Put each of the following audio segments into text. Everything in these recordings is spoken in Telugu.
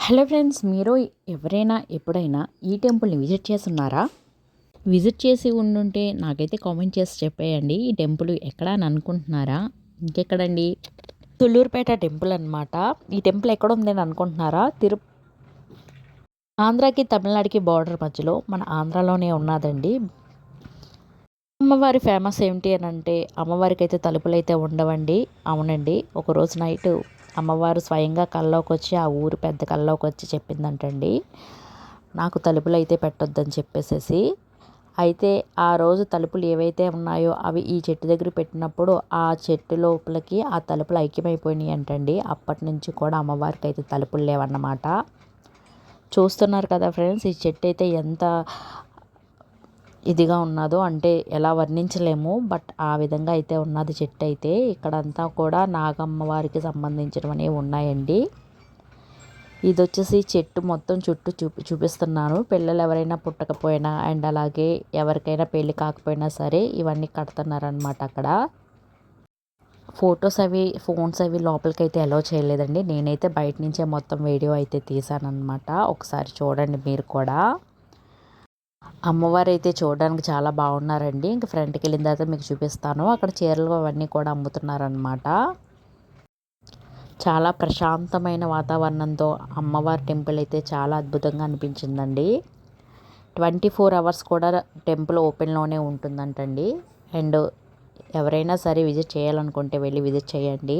హలో ఫ్రెండ్స్, మీరు ఎవరైనా ఎప్పుడైనా ఈ టెంపుల్ని విజిట్ చేస్తున్నారా? విజిట్ చేసి ఉండుంటే నాకైతే కామెంట్ చేసి చెప్పేయండి. ఈ టెంపుల్ ఎక్కడ అని అనుకుంటున్నారా? ఇంకెక్కడండి, తుళ్ళూరుపేట టెంపుల్ అనమాట. ఈ టెంపుల్ ఎక్కడ ఉంది అని అనుకుంటున్నారా? ఆంధ్రాకి తమిళనాడుకి బార్డర్ మధ్యలో మన ఆంధ్రాలోనే ఉన్నదండి. అమ్మవారి ఫేమస్ ఏంటి అని అంటే, అమ్మవారికి అయితే తలుపులు అయితే ఉండవండి. అవునండి, ఒకరోజు నైట్ అమ్మవారు స్వయంగా కల్లోకి వచ్చి, ఆ ఊరు పెద్ద కల్లోకి వచ్చి చెప్పిందంటండి, నాకు తలుపులు అయితే పెట్టొద్దని చెప్పేసేసి. అయితే ఆ రోజు తలుపులు ఏవైతే ఉన్నాయో అవి ఈ చెట్టు దగ్గర పెట్టినప్పుడు ఆ చెట్టు లోపలికి ఆ తలుపులు ఐక్యమైపోయినాయి అంటండి. అప్పటి నుంచి కూడా అమ్మవారికి అయితే తలుపులు లేవన్నమాట. చూస్తున్నారు కదా ఫ్రెండ్స్, ఈ చెట్టు అయితే ఎంత ఇదిగా ఉన్నదో అంటే ఎలా వర్ణించలేము. బట్ ఆ విధంగా అయితే ఉన్నది చెట్టు అయితే. ఇక్కడంతా కూడా నాగమ్మవారికి సంబంధించినవన్నీ ఉన్నాయండి. ఇది వచ్చేసి చెట్టు మొత్తం చుట్టూ చూపిస్తున్నాను. పిల్లలు ఎవరైనా పుట్టకపోయినా అండ్ అలాగే ఎవరికైనా పెళ్ళి కాకపోయినా సరే ఇవన్నీ కడుతున్నారనమాట. అక్కడ ఫోన్స్ అవి లోపలికైతే అలో చేయలేదండి. నేనైతే బయట నుంచే మొత్తం వీడియో అయితే తీసానమాట. ఒకసారి చూడండి మీరు కూడా. అమ్మవారు అయితే చూడడానికి చాలా బాగున్నారండి. ఇంక ఫ్రంట్కి వెళ్ళిన తర్వాత మీకు చూపిస్తాను. అక్కడ చీరలు అవన్నీ కూడా అమ్ముతున్నారనమాట. చాలా ప్రశాంతమైన వాతావరణంతో అమ్మవారి టెంపుల్ అయితే చాలా అద్భుతంగా అనిపించిందండి. 24 అవర్స్ కూడా టెంపుల్ ఓపెన్లోనే ఉంటుందంటండి. అండ్ ఎవరైనా సరే విజిట్ చేయాలనుకుంటే వెళ్ళి విజిట్ చేయండి.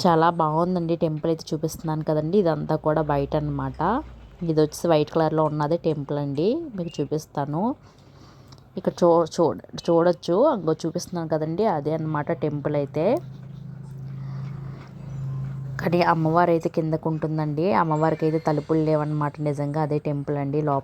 చాలా బాగుందండి. టెంపుల్ అయితే చూపిస్తున్నాను కదండి, ఇదంతా కూడా బయట అనమాట. ఇది వచ్చేసి వైట్ కలర్లో ఉన్నది టెంపుల్ అండి. మీకు చూపిస్తాను. ఇక్కడ చూడొచ్చు, ఇంకో చూపిస్తున్నాను కదండి, అదే అనమాట టెంపుల్ అయితే. కానీ అమ్మవారు అయితే కిందకు ఉంటుందండి. అమ్మవారికి అయితే తలుపులు లేవన్నమాట. నిజంగా అదే టెంపుల్ అండి లోపల.